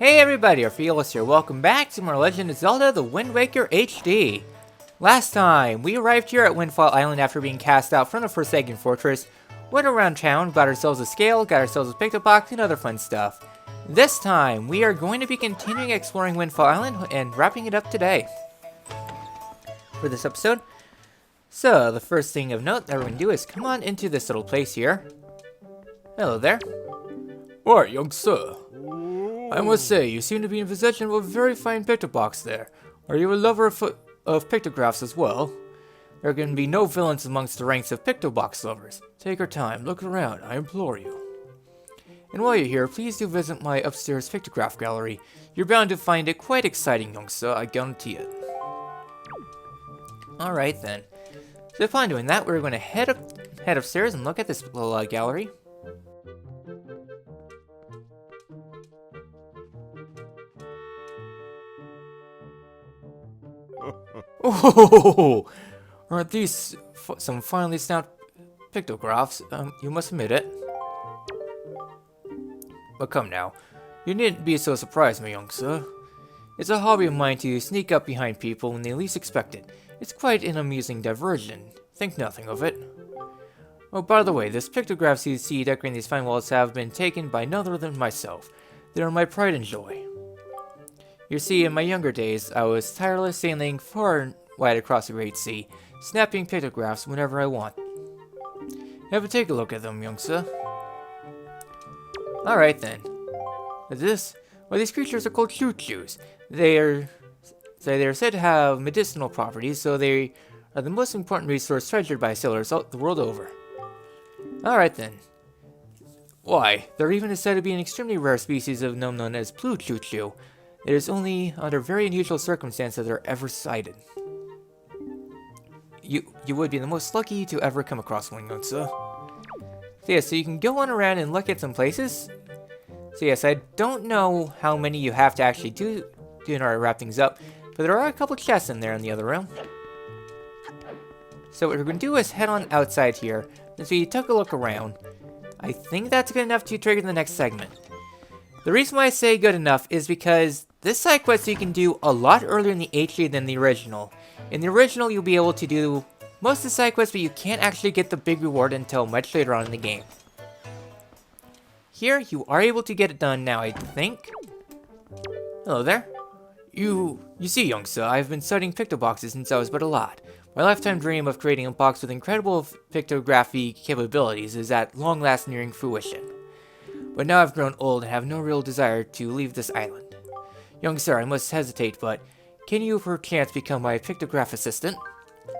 Hey everybody, Orpheolus here. Welcome back to more Legend of Zelda: The Wind Waker HD. Last time, we arrived here at Windfall Island after being cast out from the Forsaken Fortress, went around town, got ourselves a scale, got ourselves a Pictograph box, and other fun stuff. This time, we are going to be continuing exploring Windfall Island and wrapping it up today for this episode. So, the first thing of note that we're going to do is come on into this little place here. Hello there. Alright, young sir. I must say, you seem to be in possession of a very fine picture box there. Are you a lover of pictographs as well? There can be no villains amongst the ranks of pictobox lovers. Take your time, look around, I implore you. And while you're here, please do visit my upstairs pictograph gallery. You're bound to find it quite exciting, young sir, I guarantee it. Alright then. So upon doing that, we're going to head upstairs and look at this little gallery. Oh, aren't these some finely stamped pictographs? You must admit it. But come now, you needn't be so surprised, my young sir. It's a hobby of mine to sneak up behind people when they least expect it. It's quite an amusing diversion. Think nothing of it. Oh, by the way, these pictographs you see decorating these fine walls have been taken by none other than myself. They are my pride and joy. You see, in my younger days, I was tireless sailing far and wide across the great sea, snapping pictographs whenever I want. Have a take a look at them, young sir. Alright then. Well, these creatures are called choo-choos. They are said to have medicinal properties, so they are the most important resource treasured by sailors the world over. Alright then. Why, they're even said to be an extremely rare species of gnome known as blue choo-choo. It is only under very unusual circumstances that they're ever sighted. You would be the most lucky to ever come across one, young sir. So yeah, so you can go on around and look at some places. So yes, I don't know how many you have to actually do in order to wrap things up, but there are a couple chests in there in the other room. So what we're going to do is head on outside here. And so you took a look around. I think that's good enough to trigger the next segment. The reason why I say good enough is because this side quest you can do a lot earlier in the HD than the original. In the original, you'll be able to do most of the side quests, but you can't actually get the big reward until much later on in the game. Here, you are able to get it done now, I think. Hello there. You see, young sir, I've been studying pictoboxes since I was but a lad. My lifetime dream of creating a box with incredible pictography capabilities is at long last nearing fruition. But now I've grown old and have no real desire to leave this island. Young sir, I must hesitate, but can you perchance become my pictograph assistant?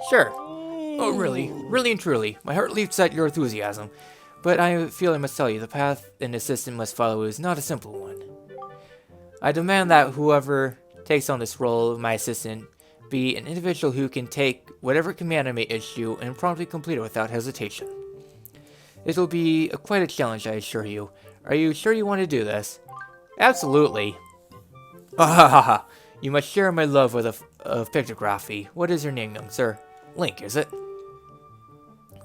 Sure. Oh, really? Really and truly. My heart leaps at your enthusiasm. But I feel I must tell you, the path an assistant must follow is not a simple one. I demand that whoever takes on this role of my assistant be an individual who can take whatever command I may issue and promptly complete it without hesitation. It will be quite a challenge, I assure you. Are you sure you want to do this? Absolutely. Ah, you must share my love of pictography. What is your name, young sir? Link, is it?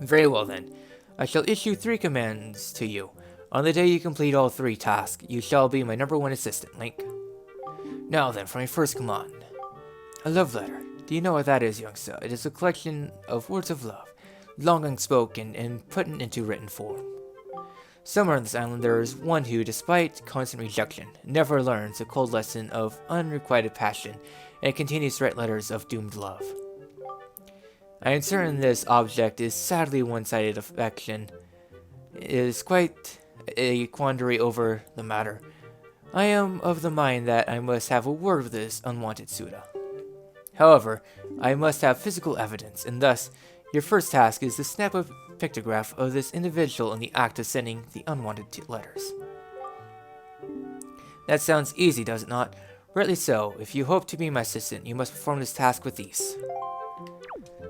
Very well then. I shall issue 3 commands to you. On the day you complete all 3 tasks, you shall be my #1 assistant, Link. Now then, for my first command. A love letter. Do you know what that is, young sir? It is a collection of words of love, long unspoken and put into written form. Somewhere on this island there is one who, despite constant rejection, never learns the cold lesson of unrequited passion and continues to write letters of doomed love. I am certain this object is sadly one-sided affection. It is quite a quandary over the matter. I am of the mind that I must have a word with this unwanted suitor. However, I must have physical evidence, and thus, your first task is to snap a pictograph of this individual in the act of sending the unwanted letters. That sounds easy, does it not? Rightly so. If you hope to be my assistant, you must perform this task with ease.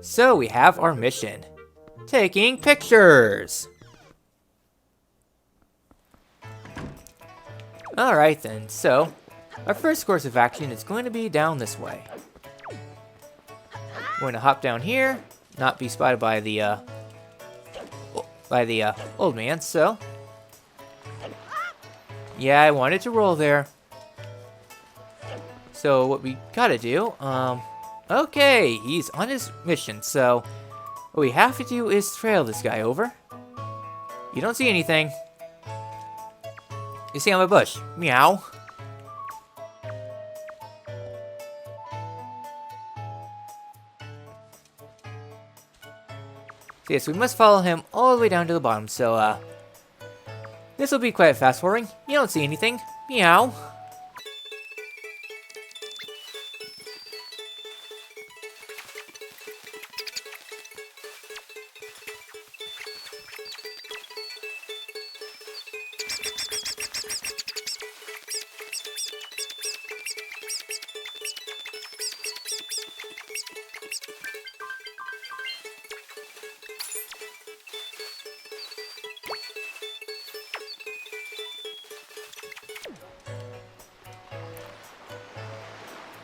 So we have our mission. Taking pictures! Alright then, so our first course of action is going to be down this way. We're going to hop down here, not be spotted by the old man, so Yeah, I wanted to roll there. So what we gotta do, okay, he's on his mission, so what we have to do is trail this guy over. You don't see anything. You see on my bush. Meow. So yes, we must follow him all the way down to the bottom, so, this will be quite fast forwarding. You don't see anything. Meow.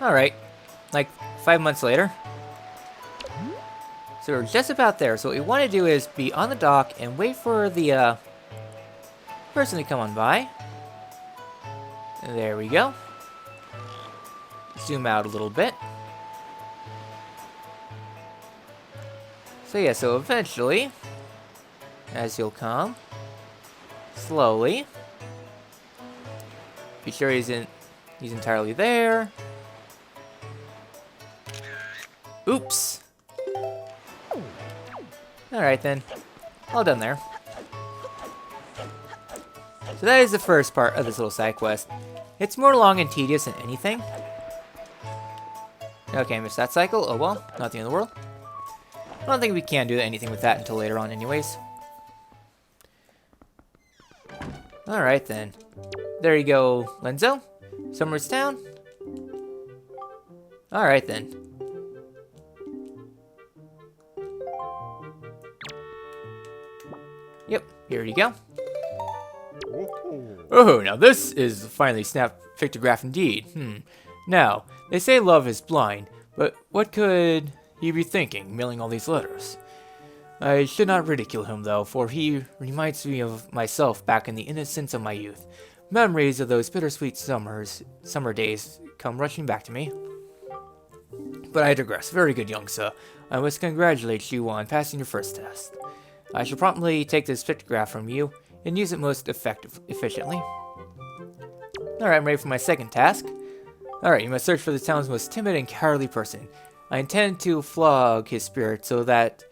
Alright, like 5 months later. So we're just about there. So what we want to do is be on the dock and wait for the person to come on by. And there we go. Zoom out a little bit. So yeah, so eventually, as you'll come, slowly, be sure he's entirely there. Oops. Alright then. All done there. So that is the first part of this little side quest. It's more long and tedious than anything. Okay, I missed that cycle. Oh well, not the end of the world. I don't think we can do anything with that until later on anyways. Alright then. There you go, Lenzo. Summer's Town. Alright then. Yep, here you go. Oh, now this is finally snap pictograph indeed. Now, they say love is blind, but what could he be thinking, mailing all these letters? I should not ridicule him, though, for he reminds me of myself back in the innocence of my youth. Memories of those bittersweet summer days come rushing back to me. But I digress. Very good, young sir. I must congratulate you on passing your first test. I shall promptly take this pictograph from you and use it most efficiently. Alright, I'm ready for my second task. Alright, you must search for the town's most timid and cowardly person. I intend to flog his spirit so that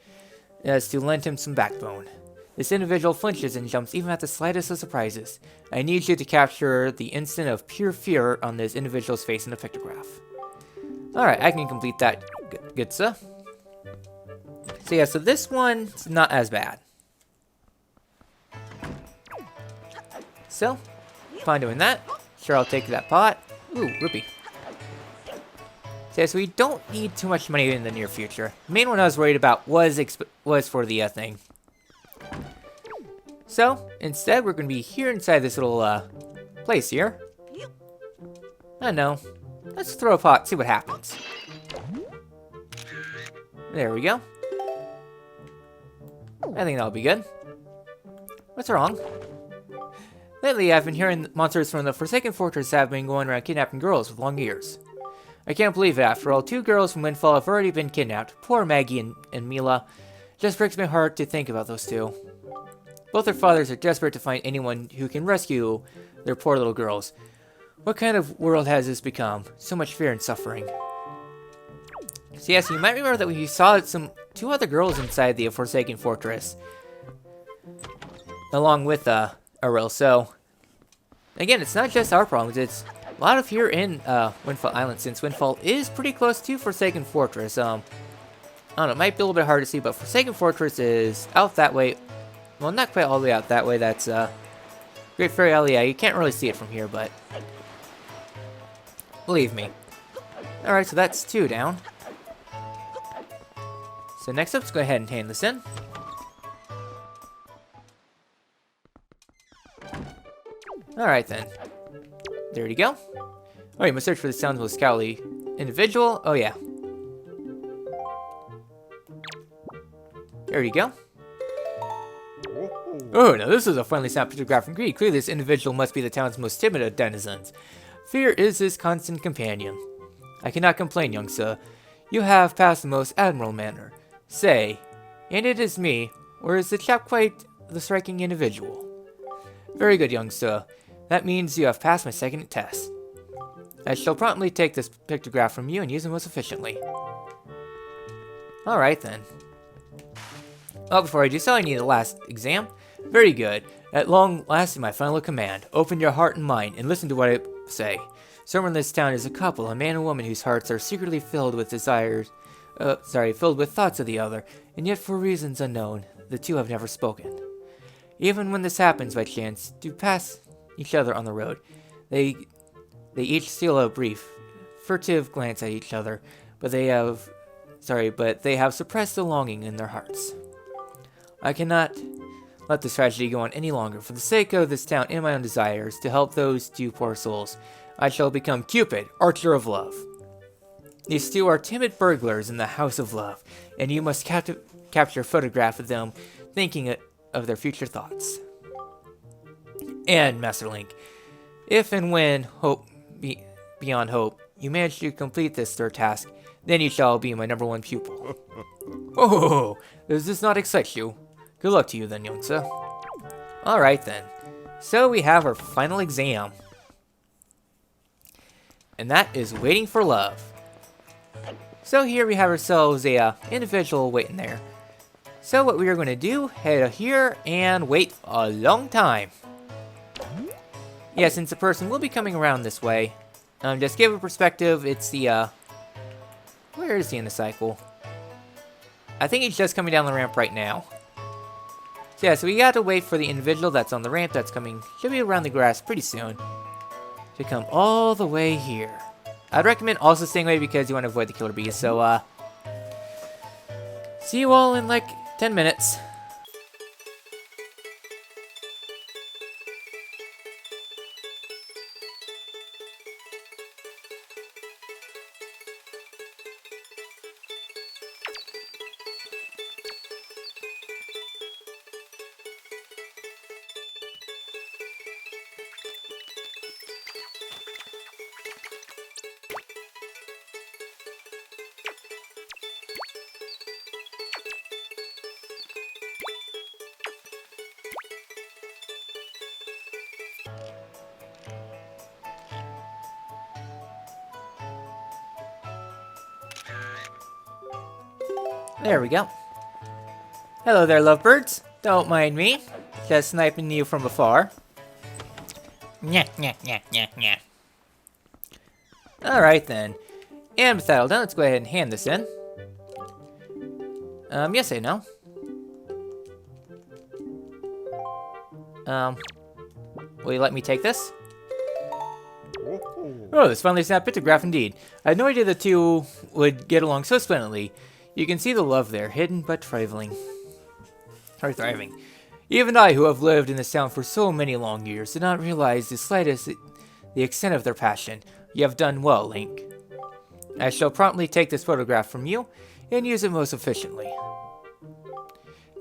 as to lend him some backbone. This individual flinches and jumps even at the slightest of surprises. I need you to capture the instant of pure fear on this individual's face in the pictograph. Alright, I can complete that, good sir. So yeah, so this one's not as bad. So, upon doing that, sure I'll take that pot. Ooh, rupee. So yeah, so we don't need too much money in the near future. The main one I was worried about was for the thing. So, instead we're going to be here inside this little place here. I don't know. Let's throw a pot, see what happens. There we go. I think that'll be good. What's wrong? Lately, I've been hearing monsters from the Forsaken Fortress have been going around kidnapping girls with long ears. I can't believe it. After all, 2 girls from Windfall have already been kidnapped. Poor Maggie and Mila. Just breaks my heart to think about those 2. Both their fathers are desperate to find anyone who can rescue their poor little girls. What kind of world has this become? So much fear and suffering. So yes, you might remember that we saw 2 other girls inside the Forsaken Fortress. Along with Aril. So, again, it's not just our problems. It's a lot of here in Windfall Island, since Windfall is pretty close to Forsaken Fortress. I don't know, it might be a little bit hard to see, but Forsaken Fortress is out that way. Well, not quite all the way out that way. That's Great Fairy Isle. Yeah, you can't really see it from here, but believe me. Alright, so that's 2 down. So next up, let's go ahead and hand this in. Alright then. There you go. Oh, you must search for the sounds of a scowly individual. Oh yeah. There you go. Oh, now this is a finely snapped pictograph indeed. Clearly this individual must be the town's most timid of denizens. Fear is his constant companion. I cannot complain, young sir. You have passed the most admirable manner. Say, and it is me, or is the chap quite the striking individual? Very good, young sir. That means you have passed my second test. I shall promptly take this pictograph from you and use it most efficiently. Alright then. Oh, before I do so, I need the last exam. Very good. At long last, my final command. Open your heart and mind, and listen to what I say. Somewhere in this town is a couple, a man and woman whose hearts are secretly filled with filled with thoughts of the other, and yet for reasons unknown, the two have never spoken. Even when this happens by chance, to pass each other on the road, they each steal a brief, furtive glance at each other, but they have suppressed the longing in their hearts. I cannot let this tragedy go on any longer. For the sake of this town and my own desires, to help those two poor souls, I shall become Cupid, Archer of Love. These two are timid burglars in the House of Love, and you must capture a photograph of them thinking of their future thoughts. And, Master Link, if and when beyond hope, you manage to complete this third task, then you shall be my #1 pupil. Oh, does this not excite you? Good luck to you then, young sir. Alright then. So we have our final exam. And that is Waiting for Love. So here we have ourselves a individual waiting there. So what we are going to do, head here and wait a long time. Yeah, since the person will be coming around this way. Just give a perspective, it's the, where is he in the cycle? I think he's just coming down the ramp right now. So yeah, so we got to wait for the individual that's on the ramp that's coming, should be around the grass pretty soon, to come all the way here. I'd recommend also staying away because you want to avoid the killer bees, so, see you all in like 10 minutes. There we go. Hello there, lovebirds. Don't mind me. Just sniping you from afar. Nyah, nyah, nyah, nyah, nyah. Alright then. And with that all done, let's go ahead and hand this in. Yes and no. Will you let me take this? Oh, this finally snapped pictograph indeed. I had no idea the two would get along so splendidly. You can see the love there, hidden but thriving. Even I, who have lived in this town for so many long years, did not realize the extent of their passion. You have done well, Link. I shall promptly take this photograph from you, and use it most efficiently.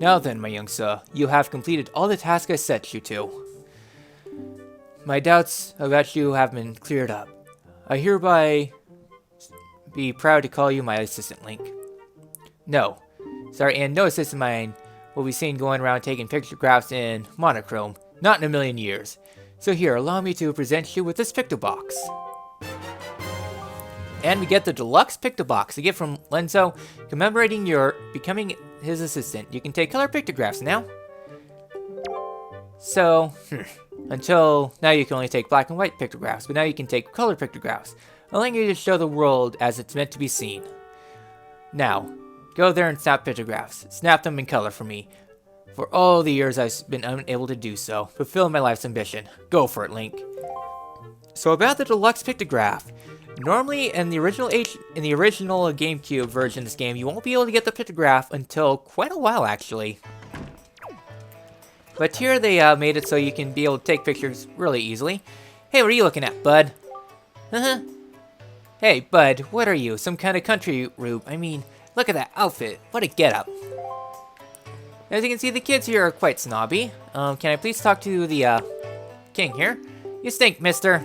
Now then, my young sir, you have completed all the tasks I set you to. My doubts about you have been cleared up. I hereby be proud to call you my assistant, Link. No assistant of mine will be seen going around taking pictographs in monochrome, not in a million years. So here, allow me to present you with this picture box. And we get the Deluxe Picture Box, a gift from Lenzo, commemorating your becoming his assistant. You can take color pictographs now. So, until now you can only take black and white pictographs, but now you can take color pictographs, allowing you to show the world as it's meant to be seen. Now, go there and snap pictographs. Snap them in color for me. For all the years I've been unable to do so. Fulfill my life's ambition. Go for it, Link. So about the Deluxe Pictograph. Normally, in the original GameCube version of this game, you won't be able to get the pictograph until quite a while, actually. But here they made it so you can be able to take pictures really easily. Hey, what are you looking at, bud? Hey, bud, what are you? Some kind of country rube? I mean, look at that outfit. What a getup. As you can see, the kids here are quite snobby. Can I please talk to the, king here? You stink, mister.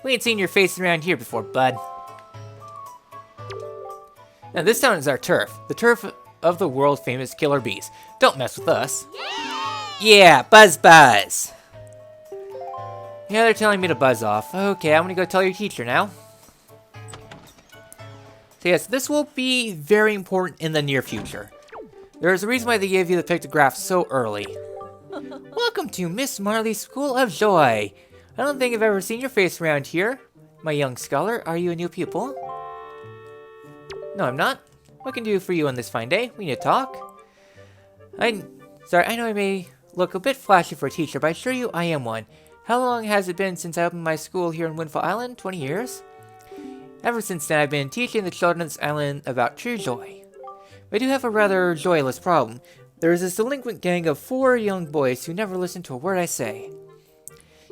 We ain't seen your face around here before, bud. Now this town is our turf. The turf of the world famous killer bees. Don't mess with us. Yeah, buzz buzz. Yeah, they're telling me to buzz off. Okay, I'm gonna go tell your teacher now. So yes, this will be very important in the near future. There's a reason why they gave you the pictograph so early. Welcome to Miss Marley's School of Joy. I don't think I've ever seen your face around here. My young scholar, are you a new pupil? No, I'm not. What can I do for you on this fine day? We need to talk. Sorry, I know I may look a bit flashy for a teacher, but I assure you I am one. How long has it been since I opened my school here in Windfall Island? 20 years? Ever since then, I've been teaching the children of this island about true joy. I do have a rather joyless problem. There is this delinquent gang of 4 young boys who never listen to a word I say.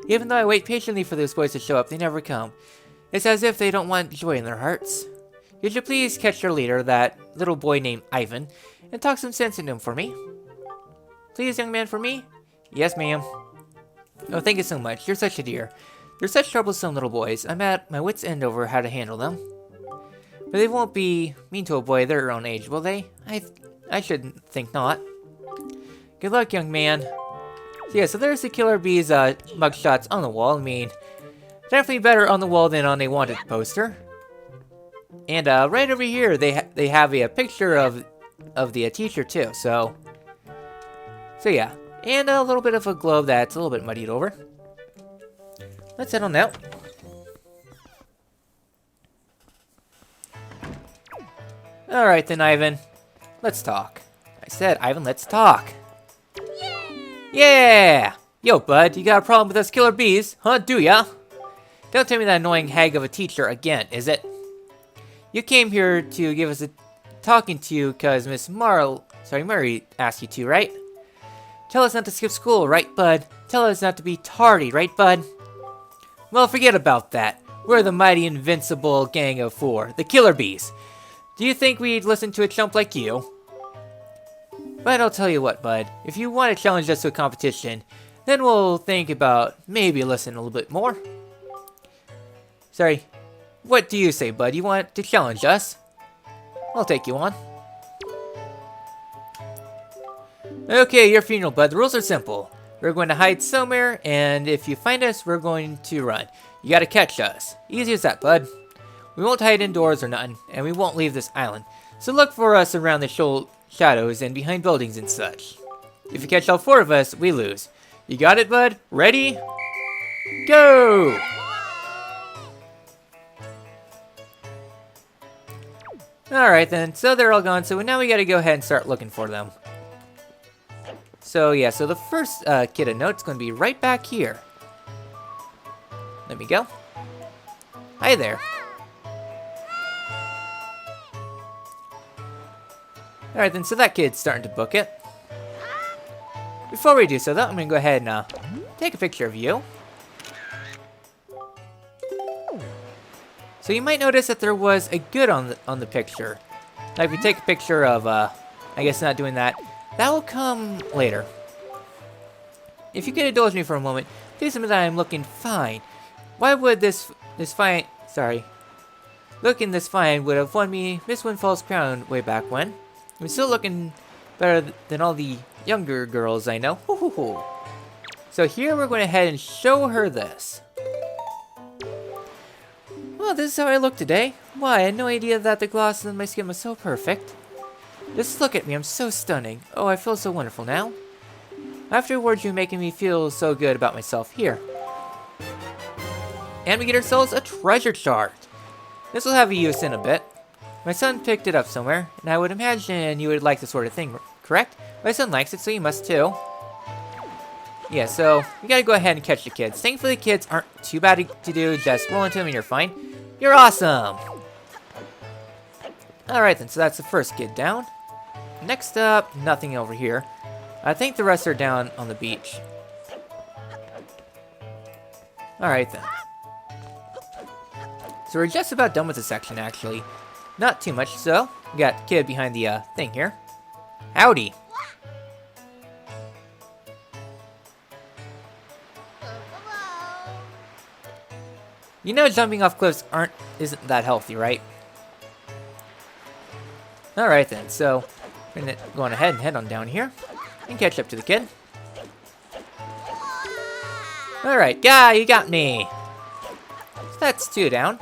Even though I wait patiently for those boys to show up, they never come. It's as if they don't want joy in their hearts. Could you please catch your leader, that little boy named Ivan, and talk some sense into him for me? Please, young man, for me? Yes, ma'am. Oh, thank you so much. You're such a dear. They're such troublesome little boys. I'm at my wit's end over how to handle them. But they won't be mean to a boy their own age, will they? I shouldn't think not. Good luck, young man. So yeah, so there's the killer bees mugshots on the wall. I mean, definitely better on the wall than on a wanted poster. And right over here, they have a picture of the teacher too. So yeah, and a little bit of a globe that's a little bit muddied over. Let's head on out. Alright then, Ivan. Let's talk. I said, Ivan, let's talk. Yeah! Yo, bud, you got a problem with us killer bees? Huh, do ya? Don't tell me that annoying hag of a teacher again, is it? You came here to give us a talking to you because Miss Murray asked you to, right? Tell us not to skip school, right, bud? Tell us not to be tardy, right, bud? Well, forget about that. We're the mighty invincible gang of 4, the killer bees. Do you think we'd listen to a chump like you? But I'll tell you what, bud. If you want to challenge us to a competition, then we'll think about maybe listening a little bit more. Sorry. What do you say, bud? You want to challenge us? I'll take you on. Okay, your funeral, bud. The rules are simple. We're going to hide somewhere, and if you find us, we're going to run. You gotta catch us. Easy as that, bud. We won't hide indoors or nothing, and we won't leave this island. So look for us around the shadows and behind buildings and such. If you catch all 4 of us, we lose. You got it, bud? Ready? Go! Alright then, so they're all gone, so now we gotta go ahead and start looking for them. So yeah, so the first kid of note's gonna be right back here. Let me go. Hi there. Alright then, so that kid's starting to book it. Before we do so though, I'm gonna go ahead and take a picture of you. So you might notice that there was a good on the picture. Now if you take a picture of, I guess not doing that, that will come later. If you could indulge me for a moment, please admit that I'm looking fine. Why would looking this fine would have won me Miss Windfall's crown way back when. I'm still looking better than all the younger girls I know. Hoo hoo hoo. So here we're going ahead and show her this. Well, this is how I look today. Why, I had no idea that the gloss on my skin was so perfect. Just look at me, I'm so stunning. Oh, I feel so wonderful now. Afterwards, you're making me feel so good about myself. Here. And we get ourselves a treasure chart. This will have a use in a bit. My son picked it up somewhere, and I would imagine you would like this sort of thing, correct? My son likes it, so you must too. Yeah, so we gotta go ahead and catch the kids. Thankfully, the kids aren't too bad to do. Just roll into them and you're fine. You're awesome! Alright then, so that's the first kid down. Next up, nothing over here. I think the rest are down on the beach. Alright then. So we're just about done with this section, actually. Not too much, so. We got kid behind the thing here. Howdy! You know jumping off cliffs isn't that healthy, right? Alright then, so we're gonna go on ahead and head on down here and catch up to the kid. Alright, guy, you got me. So that's 2 down.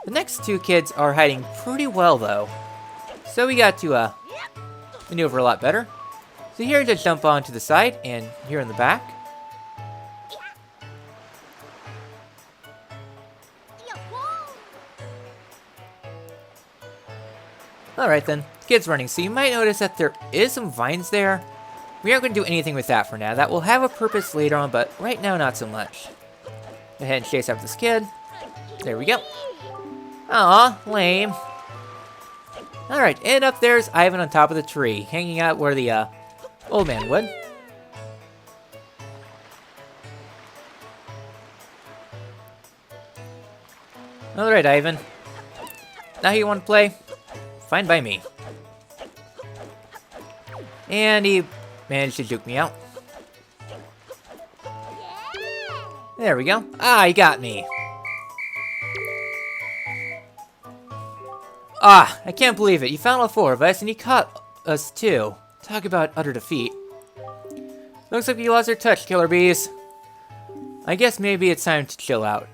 The next 2 kids are hiding pretty well though. So we got to maneuver a lot better. So here, just jump onto the side and here in the back. Alright then, kids running. So you might notice that there is some vines there. We aren't going to do anything with that for now. That will have a purpose later on, but right now not so much. Go ahead and chase after this kid. There we go. Aw, lame. Alright, and up there's Ivan on top of the tree, hanging out where the old man would. Alright, Ivan. Now you want to play? Fine by me. And he managed to juke me out. There we go. Ah, he got me. Ah, I can't believe it. You found all 4 of us, and you caught us too. Talk about utter defeat. Looks like we lost our touch, killer bees. I guess maybe it's time to chill out.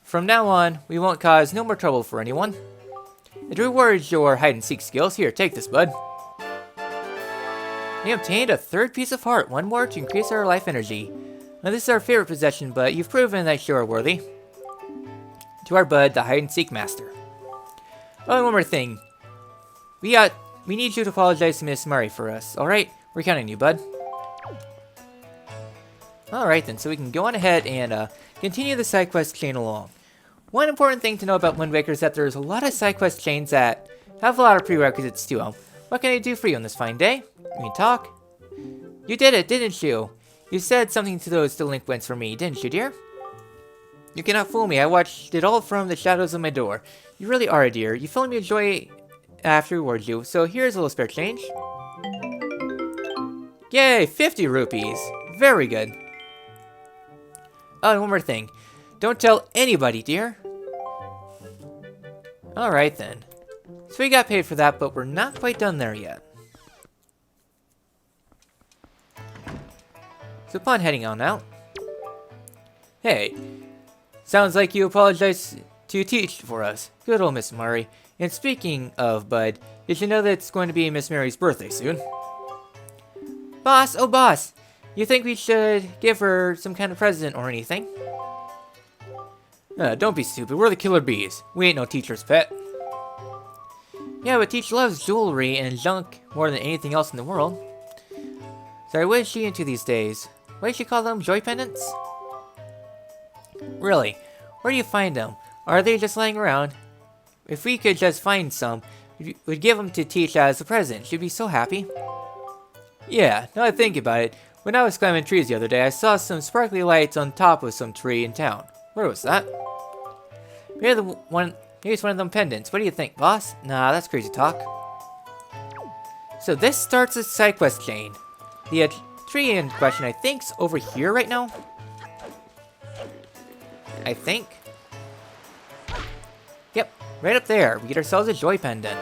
From now on, we won't cause no more trouble for anyone. It rewards your hide-and-seek skills. Here, take this, bud. We obtained a 3rd piece of heart. 1 more to increase our life energy. Now, this is our favorite possession, but you've proven that you are worthy. To our bud, the hide-and-seek master. Oh, and one more thing. We need you to apologize to Miss Murray for us, alright? We're counting on you, bud. Alright then, so we can go on ahead and continue the side quest chain along. One important thing to know about Wind Waker is that there's a lot of side quest chains that have a lot of prerequisites too. What can I do for you on this fine day? We can talk. You did it, didn't you? You said something to those delinquents for me, didn't you, dear? You cannot fool me. I watched it all from the shadows of my door. You really are a dear. You fill me with joy after reward you. So here's a little spare change. Yay, 50 rupees. Very good. Oh, and one more thing. Don't tell anybody, dear. Alright then. So we got paid for that, but we're not quite done there yet. So upon heading on out. Hey, sounds like you apologize to teach for us. Good old Miss Murray. And speaking of Bud, did you know that it's going to be Miss Mary's birthday soon? Boss, oh boss, you think we should give her some kind of present or anything? Don't be stupid, we're the killer bees. We ain't no teacher's pet. Yeah, but Teach loves jewelry and junk more than anything else in the world. Sorry, what is she into these days? What did she call them? Joy pendants? Really? Where do you find them? Are they just lying around? If we could just find some, we'd give them to Teach as a present. She'd be so happy. Yeah, now I think about it. When I was climbing trees the other day, I saw some sparkly lights on top of some tree in town. Where was that? Maybe it's one of them pendants. What do you think, boss? Nah, that's crazy talk. So this starts a side quest chain. The tree in question, I think's over here right now. I think. Yep, right up there. We get ourselves a joy pendant.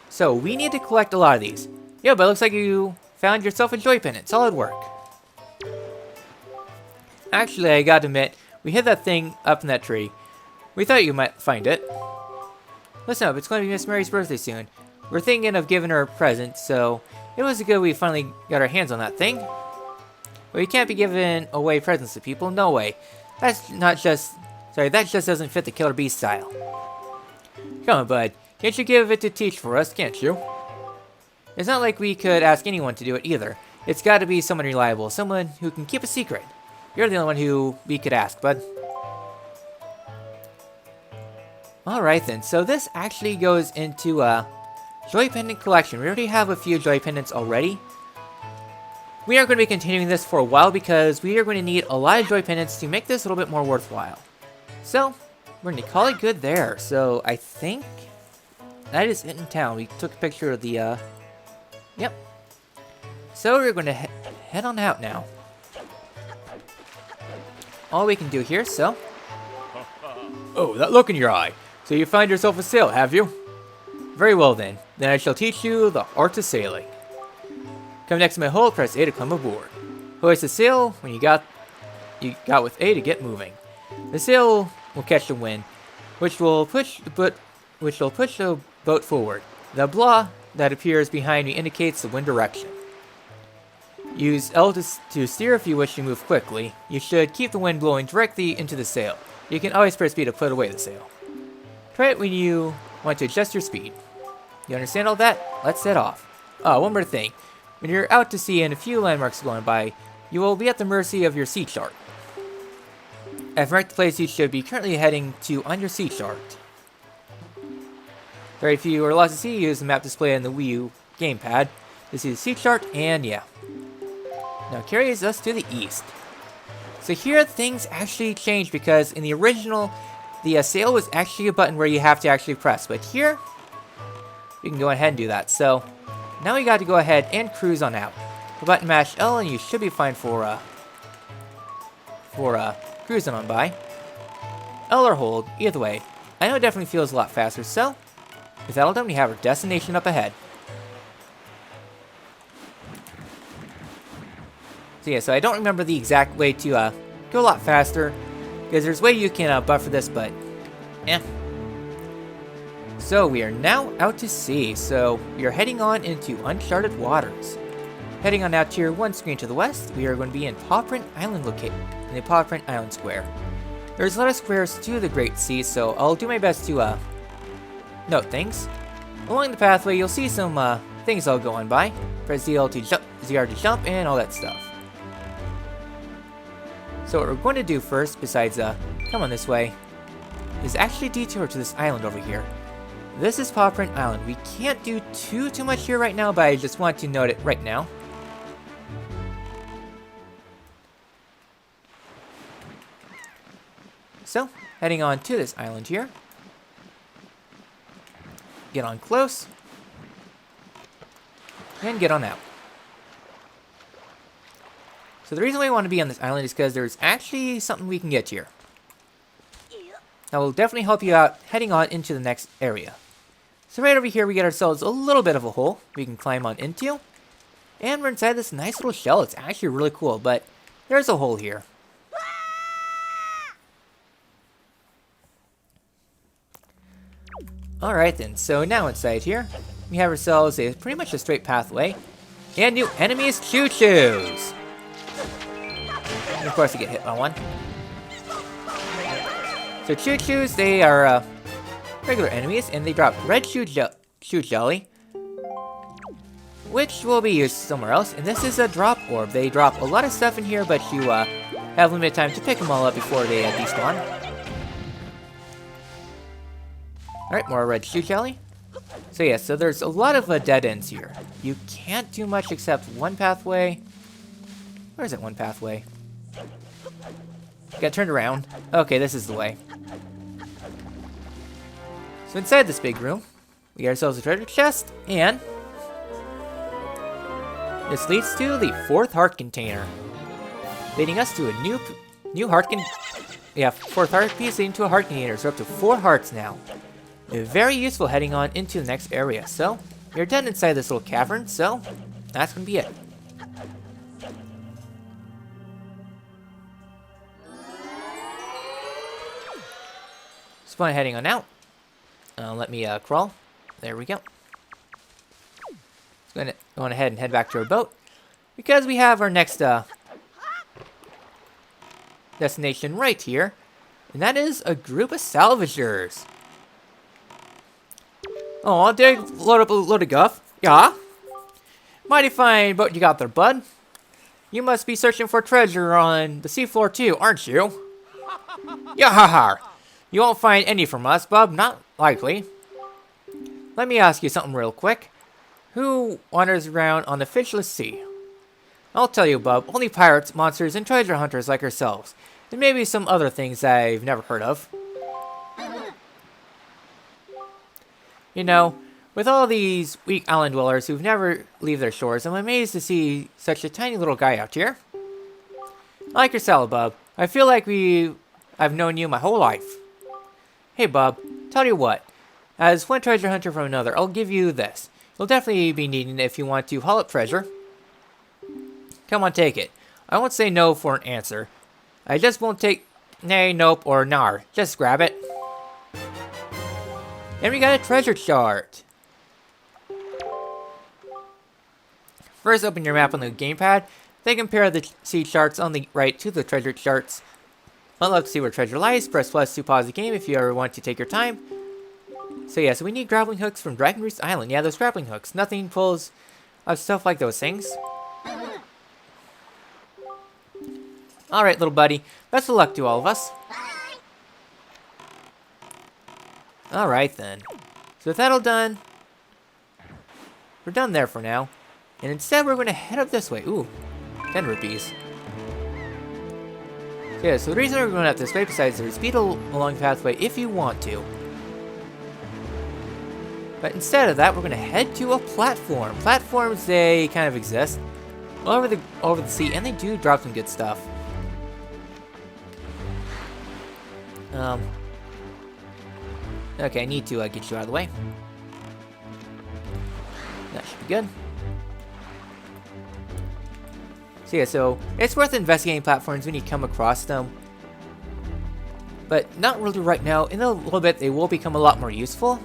So we need to collect a lot of these. Yeah, but it looks like you found yourself a joy pendant. Solid work. Actually, I gotta admit, we hid that thing up in that tree. We thought you might find it. Listen up, it's going to be Miss Mary's birthday soon. We're thinking of giving her a present, so it was good we finally got our hands on that thing. But we can't be giving away presents to people, no way. That just doesn't fit the Killer Bee style. Come on, bud. Can't you give it to Teach for us, can't you? It's not like we could ask anyone to do it either. It's gotta be someone reliable, someone who can keep a secret. You're the only one who we could ask, bud. Alright then, so this actually goes into Joy Pendant collection. We already have a few Joy Pendants already. We are going to be continuing this for a while because we are going to need a lot of Joy Pendants to make this a little bit more worthwhile. So, we're going to call it good there. So, I think that is it in town. We took a picture of the, yep. So, we're going to head on out now. All we can do here, so. Oh, that look in your eye. So you find yourself a sale, have you? Very well then. Then I shall teach you the art of sailing. Come next to my hull, press A to climb aboard. Hoist the sail when you got with A to get moving. The sail will catch the wind, which will push the boat forward. The blah that appears behind me indicates the wind direction. Use L to steer if you wish to move quickly. You should keep the wind blowing directly into the sail. You can always press B to put away the sail. Try it when you want to adjust your speed. You understand all that? Let's set off. Oh, one more thing. When you're out to sea and a few landmarks going by, you will be at the mercy of your sea chart. I've marked the place you should be currently heading to on your sea chart. Very few are allowed to see. Use the map display on the Wii U gamepad to see the sea chart, and yeah. Now carries us to the east. So here things actually change because in the original, the sail was actually a button where you have to actually press, but here you can go ahead and do that. So now we got to go ahead and cruise on out. The button mash L and you should be fine for cruising on by. L or hold, either way. I know it definitely feels a lot faster, so with that all done, we have our destination up ahead. So yeah, so I don't remember the exact way to go a lot faster, because there's a way you can buffer this, but yeah. So we are now out to sea, so we are heading on into uncharted waters. Heading on out to one screen to the west, we are going to be in Pawprint Island in the Pawprint Island Square. There's a lot of squares to the Great Sea, so I'll do my best to note things. Along the pathway, you'll see some things I'll go on by. Press ZR to jump and all that stuff. So what we're going to do first, besides come on this way, is actually detour to this island over here. This is Pawprint Island. We can't do too much here right now, but I just want to note it right now. So, heading on to this island here. Get on close. And get on out. So the reason why we want to be on this island is because there's actually something we can get here. That will definitely help you out heading on into the next area. So right over here we get ourselves a little bit of a hole we can climb on into. And we're inside this nice little shell. It's actually really cool, but there's a hole here. Alright then, so now inside here, we have ourselves pretty much a straight pathway. And new enemies, choo-choos! And of course you get hit by one. So choo-choos, they are regular enemies, and they drop red shoe jelly, which will be used somewhere else. And this is a drop orb. They drop a lot of stuff in here, but you have limited time to pick them all up before they despawn. Alright, more red shoe jelly. So yeah, so there's a lot of dead ends here. You can't do much except one pathway. Where is it, one pathway? Got turned around. Okay, this is the way. So inside this big room, we get ourselves a treasure chest, and this leads to the 4th heart container, leading us to a new heart yeah, 4th heart piece leading to a heart container. So we're up to 4 hearts now. Very useful heading on into the next area. So you're done inside this little cavern, so that's gonna be it. So fun heading on out. Let me crawl. There we go. So going ahead and head back to our boat, because we have our next destination right here, and that is a group of salvagers. Oh, did I load up a load of guff? Yeah? Mighty fine boat you got there, bud. You must be searching for treasure on the seafloor too, aren't you? Yahaha! You won't find any from us, bub. Not likely. Let me ask you something real quick. Who wanders around on the fishless sea? I'll tell you, bub. Only pirates, monsters, and treasure hunters like ourselves. And maybe some other things I've never heard of. You know, with all these weak island dwellers who've never leave their shores, I'm amazed to see such a tiny little guy out here. I like your salad, bub. I feel like I've known you my whole life. Hey, bub, tell you what. As one treasure hunter from another, I'll give you this. You'll definitely be needing it if you want to haul up treasure. Come on, take it. I won't say no for an answer. I just won't take nay, nope, or nar. Just grab it. And we got a treasure chart. First, open your map on the gamepad. Then compare the sea charts on the right to the treasure charts. Unlock to see where treasure lies. Press plus to pause the game if you ever want to take your time. So yeah, so we need grappling hooks from Roost Island. Yeah, those grappling hooks. Nothing pulls stuff like those things. Alright, little buddy. Best of luck to all of us. Alright then. So with that all done, we're done there for now. And instead we're going to head up this way. Ooh, 10 rupees. So yeah, so the reason we're going up this way, besides there's speed along the pathway if you want to. But instead of that, we're going to head to a platform. Platforms, they kind of exist all over the sea, and they do drop some good stuff. Okay, I need to get you out of the way. That should be good. So yeah, so it's worth investigating platforms when you come across them. But not really right now. In a little bit, they will become a lot more useful.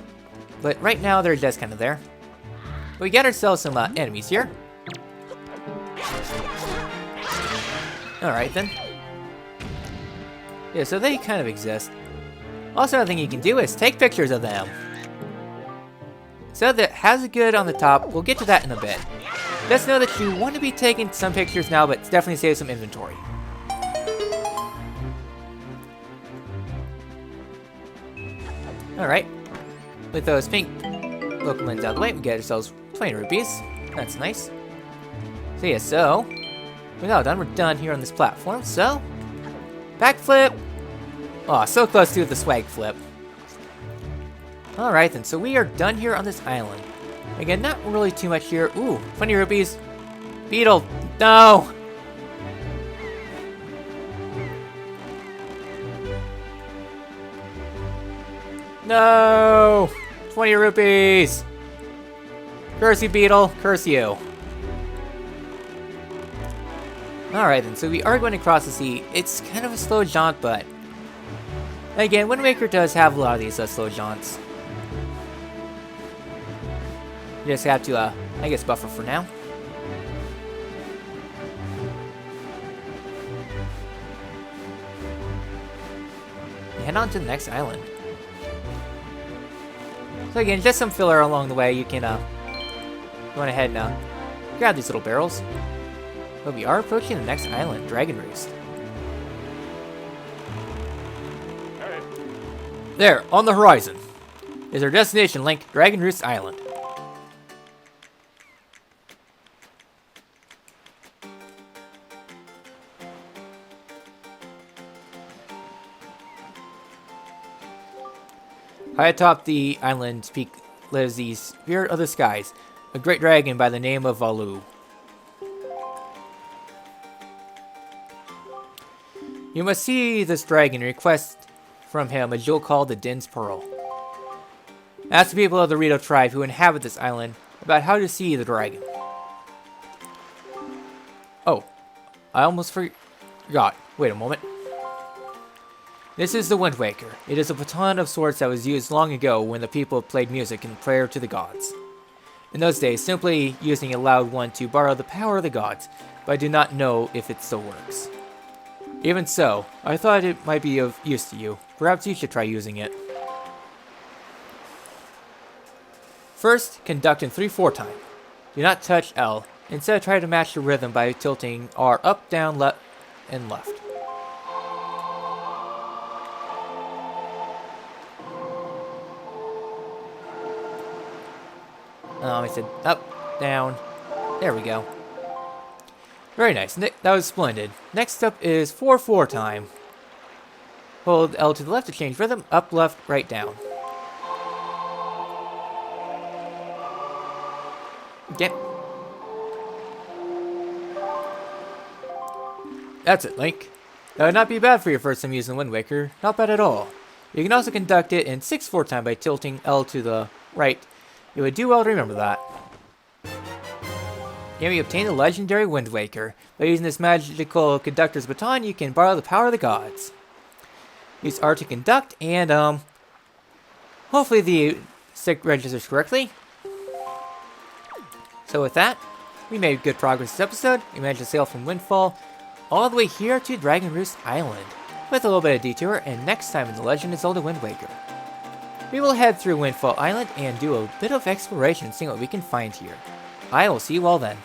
But right now, they're just kind of there. We got ourselves some enemies here. Alright then. Yeah, so they kind of exist. Also, another thing you can do is take pictures of them. So that has a good on the top. We'll get to that in a bit. Just know that you want to be taking some pictures now, but definitely save some inventory. Alright. With those pink local lens out of the way, we get ourselves 20 rupees. That's nice. So yeah, so with all done, we're done here on this platform. So, backflip. Oh, so close to the swag flip. Alright then, so we are done here on this island. Again, not really too much here. Ooh, 20 rupees. Beetle, no! No! 20 rupees! Curse you, Beetle. Curse you. Alright then, so we are going to cross the sea. It's kind of a slow jaunt, but again, Wind Waker does have a lot of these slow jaunts. You just have to, I guess, buffer for now. And head on to the next island. So again, just some filler along the way. You can go ahead and grab these little barrels. But we are approaching the next island, Dragon Roost. There, on the horizon, is our destination link, Dragon Roost Island. High atop the island's peak lives the spirit of the skies, a great dragon by the name of Valu. You must see this dragon and request from him a jewel called the Din's Pearl. Ask the people of the Rito tribe who inhabit this island about how to see the dragon. Oh, I almost forgot. Wait a moment. This is the Wind Waker. It is a baton of sorts that was used long ago when the people played music in prayer to the gods. In those days, simply using it allowed one to borrow the power of the gods, but I do not know if it still works. Even so, I thought it might be of use to you. Perhaps you should try using it. First, conduct in 3/4 time. Do not touch L. Instead, try to match the rhythm by tilting R up, down, left, and left. I said up, down. There we go. Very nice. That was splendid. Next up is 4/4 time. Hold L to the left to change rhythm. Up, left, right, down. Okay. That's it, Link. That would not be bad for your first time using Wind Waker. Not bad at all. You can also conduct it in 6/4 time by tilting L to the right. You would do well to remember that. Here we obtain the legendary Wind Waker. By using this magical conductor's baton, you can borrow the power of the gods. Use R to conduct, and hopefully the stick registers correctly. So with that, we made good progress this episode. We managed to sail from Windfall all the way here to Dragon Roost Island, with a little bit of detour, and next time in The Legend of Zelda Wind Waker, we will head through Windfall Island and do a bit of exploration, seeing what we can find here. I will see you all then.